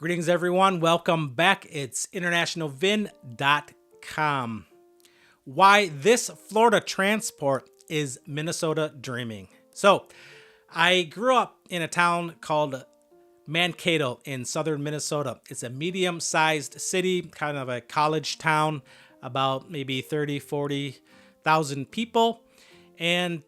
Greetings, everyone. Welcome back. It's internationalvin.com. Why this Florida transport is Minnesota dreaming. So, I grew up in a town called Mankato in southern Minnesota. It's a medium-sized city, kind of a college town, about maybe 30, 40,000 people. And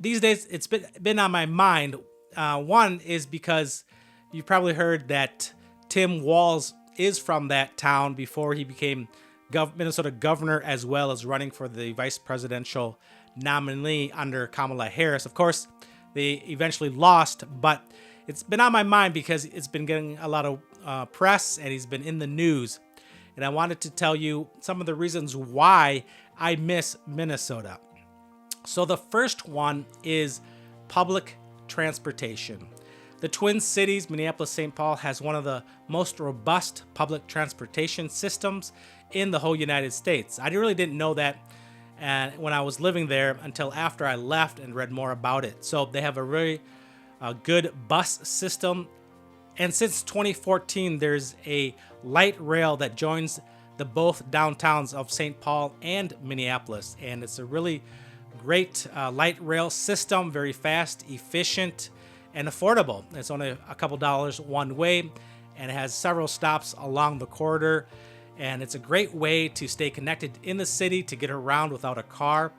these days, it's been on my mind. One is because you've probably heard that Tim Walz is from that town before he became Minnesota governor, as well as running for the vice presidential nominee under Kamala Harris. Of course, they eventually lost, but it's been on my mind because it's been getting a lot of press and he's been in the news. And I wanted to tell you some of the reasons why I miss Minnesota. So the first one is public transportation. The Twin Cities, Minneapolis-St. Paul, has one of the most robust public transportation systems in the whole United States. I really didn't know that when I was living there until after I left and read more about it. So they have a really good bus system. And since 2014, there's a light rail that joins the both downtowns of St. Paul and Minneapolis. And it's a really great light rail system, very fast, efficient, and affordable. It's only a couple dollars one way, and it has several stops along the corridor. And it's a great way to stay connected in the city, to get around without a car.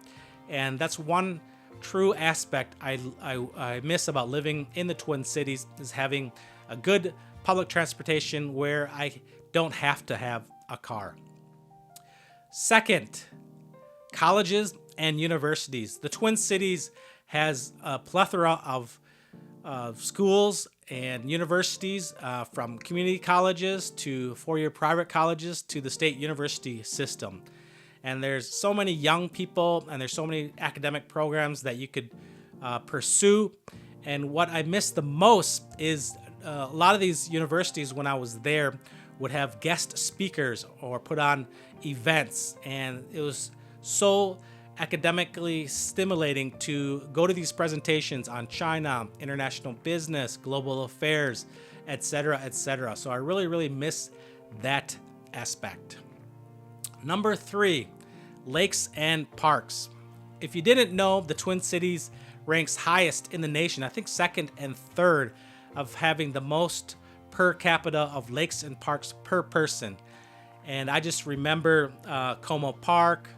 And that's one true aspect I miss about living in the Twin Cities, is having a good public transportation where I don't have to have a car. Second, colleges and universities. The Twin Cities has a plethora of schools and universities, from community colleges to four-year private colleges to the state university system. And there's so many young people and there's so many academic programs that you could pursue. And what I miss the most is a lot of these universities, when I was there, would have guest speakers or put on events. And it was so academically stimulating to go to these presentations on China, international business, global affairs, etc., etc. So I really, really miss that aspect. Number 3, lakes and parks. If you didn't know, the Twin Cities ranks highest in the nation, I think second and third, of having the most per capita of lakes and parks per person. And I just remember Como Park,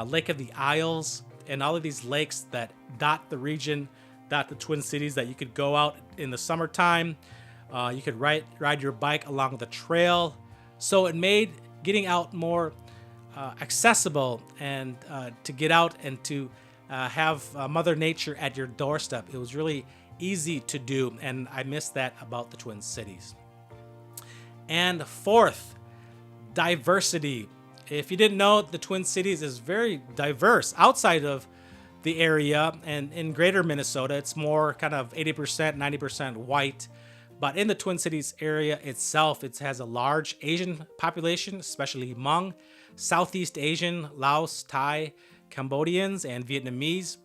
Lake of the Isles, and all of these lakes that dot the region, dot the Twin Cities, that you could go out in the summertime. You could ride your bike along the trail. So it made getting out more accessible, and to get out and to have Mother Nature at your doorstep. It was really easy to do, and I miss that about the Twin Cities. And fourth, diversity. If you didn't know, the Twin Cities is very diverse outside of the area, and in greater Minnesota, it's more kind of 80%, 90% white. But in the Twin Cities area itself, it has a large Asian population, especially Hmong, Southeast Asian, Laos, Thai, Cambodians, and Vietnamese.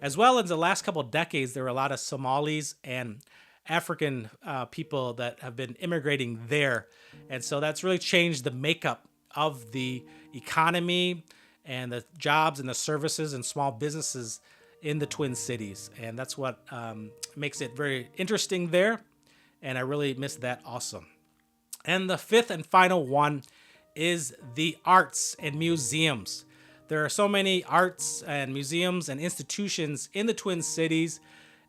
As well as the last couple of decades, there were a lot of Somalis and African people that have been immigrating there. And so that's really changed the makeup of the economy and the jobs and the services and small businesses in the Twin Cities. And that's what makes it very interesting there. And I really miss that also. And the fifth and final one is the arts and museums. There are so many arts and museums and institutions in the Twin Cities.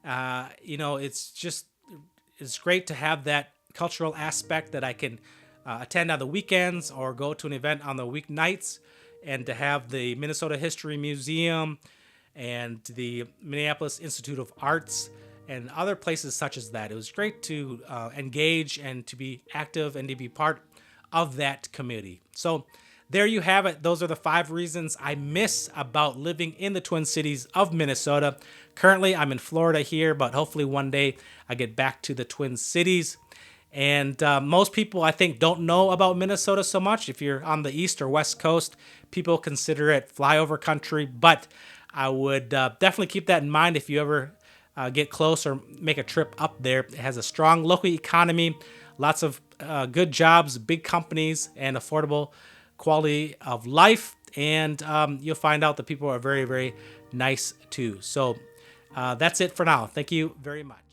It's great to have that cultural aspect that I can attend on the weekends or go to an event on the weeknights, and to have the Minnesota History Museum and the Minneapolis Institute of Arts and other places such as that. It was great to engage and to be active and to be part of that community. So there you have it. Those are the 5 reasons I miss about living in the Twin Cities of Minnesota. Currently, I'm in Florida here, but hopefully one day I get back to the Twin Cities. And most people, I think, don't know about Minnesota so much. If you're on the East or West Coast, people consider it flyover country. But I would definitely keep that in mind if you ever get close or make a trip up there. It has a strong local economy, lots of good jobs, big companies, and affordable quality of life. And you'll find out that people are very, very nice too. So that's it for now. Thank you very much.